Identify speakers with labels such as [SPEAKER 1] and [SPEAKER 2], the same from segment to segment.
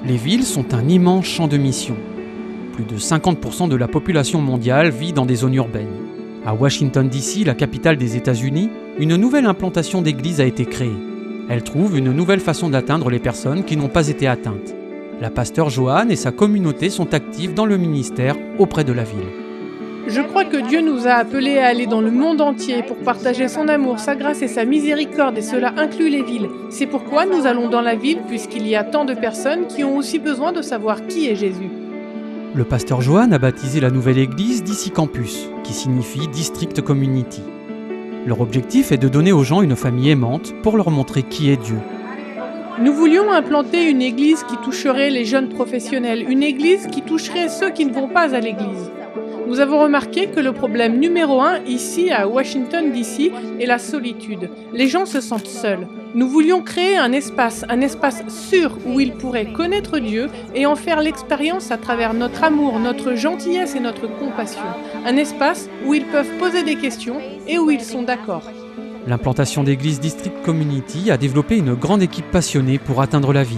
[SPEAKER 1] Les villes sont un immense champ de mission. Plus de 50% de la population mondiale vit dans des zones urbaines. À Washington DC, la capitale des États-Unis, une nouvelle implantation d'église a été créée. Elle trouve une nouvelle façon d'atteindre les personnes qui n'ont pas été atteintes. La pasteur Joanne et sa communauté sont actifs dans le ministère auprès de la ville.
[SPEAKER 2] Je crois que Dieu nous a appelés à aller dans le monde entier pour partager son amour, sa grâce et sa miséricorde, et cela inclut les villes. C'est pourquoi nous allons dans la ville, puisqu'il y a tant de personnes qui ont aussi besoin de savoir qui est Jésus.
[SPEAKER 1] Le pasteur Joanne a baptisé la nouvelle église DC Campus, qui signifie District Community. Leur objectif est de donner aux gens une famille aimante pour leur montrer qui est Dieu.
[SPEAKER 2] Nous voulions implanter une église qui toucherait les jeunes professionnels, une église qui toucherait ceux qui ne vont pas à l'église. Nous avons remarqué que le problème numéro 1 ici à Washington DC est la solitude. Les gens se sentent seuls. Nous voulions créer un espace sûr où ils pourraient connaître Dieu et en faire l'expérience à travers notre amour, notre gentillesse et notre compassion. Un espace où ils peuvent poser des questions et où ils sont d'accord.
[SPEAKER 1] L'implantation d'église District Community a développé une grande équipe passionnée pour atteindre la ville.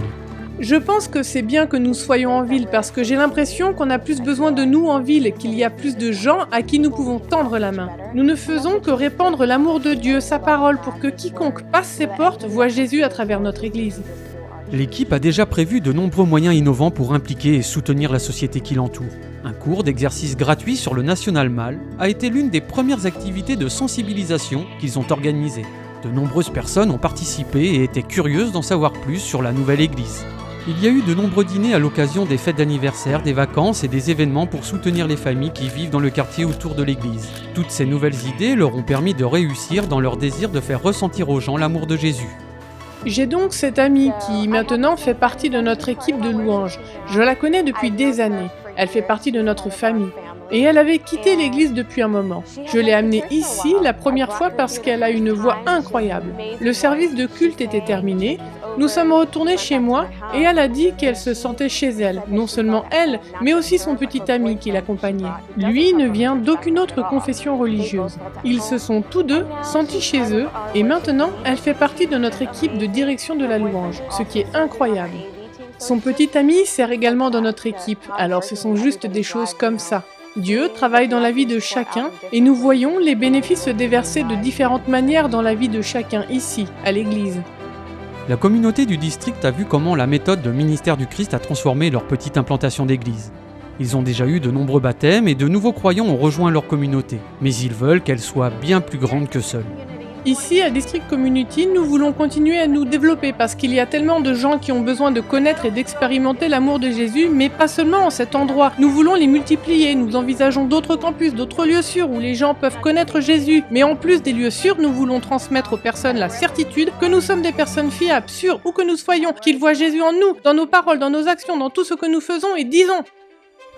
[SPEAKER 2] Je pense que c'est bien que nous soyons en ville parce que j'ai l'impression qu'on a plus besoin de nous en ville, qu'il y a plus de gens à qui nous pouvons tendre la main. Nous ne faisons que répandre l'amour de Dieu, sa parole, pour que quiconque passe ses portes voit Jésus à travers notre église.
[SPEAKER 1] L'équipe a déjà prévu de nombreux moyens innovants pour impliquer et soutenir la société qui l'entoure. Un cours d'exercice gratuit sur le National Mall a été l'une des premières activités de sensibilisation qu'ils ont organisées. De nombreuses personnes ont participé et étaient curieuses d'en savoir plus sur la nouvelle église. Il y a eu de nombreux dîners à l'occasion des fêtes d'anniversaire, des vacances et des événements pour soutenir les familles qui vivent dans le quartier autour de l'église. Toutes ces nouvelles idées leur ont permis de réussir dans leur désir de faire ressentir aux gens l'amour de Jésus.
[SPEAKER 2] J'ai donc cette amie qui maintenant fait partie de notre équipe de louanges. Je la connais depuis des années. Elle fait partie de notre famille. Et elle avait quitté l'église depuis un moment. Je l'ai amenée ici la première fois parce qu'elle a une voix incroyable. Le service de culte était terminé. Nous sommes retournés chez moi et elle a dit qu'elle se sentait chez elle. Non seulement elle, mais aussi son petit ami qui l'accompagnait. Lui ne vient d'aucune autre confession religieuse. Ils se sont tous deux sentis chez eux et maintenant elle fait partie de notre équipe de direction de la louange, ce qui est incroyable. Son petit ami sert également dans notre équipe, alors ce sont juste des choses comme ça. Dieu travaille dans la vie de chacun et nous voyons les bénéfices se déverser de différentes manières dans la vie de chacun ici, à l'église.
[SPEAKER 1] La communauté du district a vu comment la méthode de ministère du Christ a transformé leur petite implantation d'église. Ils ont déjà eu de nombreux baptêmes et de nouveaux croyants ont rejoint leur communauté, mais ils veulent qu'elle soit bien plus grande que seule.
[SPEAKER 2] Ici, à District Community, nous voulons continuer à nous développer parce qu'il y a tellement de gens qui ont besoin de connaître et d'expérimenter l'amour de Jésus, mais pas seulement en cet endroit. Nous voulons les multiplier, nous envisageons d'autres campus, d'autres lieux sûrs où les gens peuvent connaître Jésus. Mais en plus des lieux sûrs, nous voulons transmettre aux personnes la certitude que nous sommes des personnes fiables, sûres, où que nous soyons, qu'ils voient Jésus en nous, dans nos paroles, dans nos actions, dans tout ce que nous faisons et disons.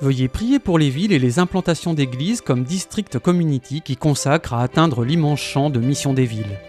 [SPEAKER 1] Veuillez prier pour les villes et les implantations d'églises comme District Community qui consacrent à atteindre l'immense champ de mission des villes.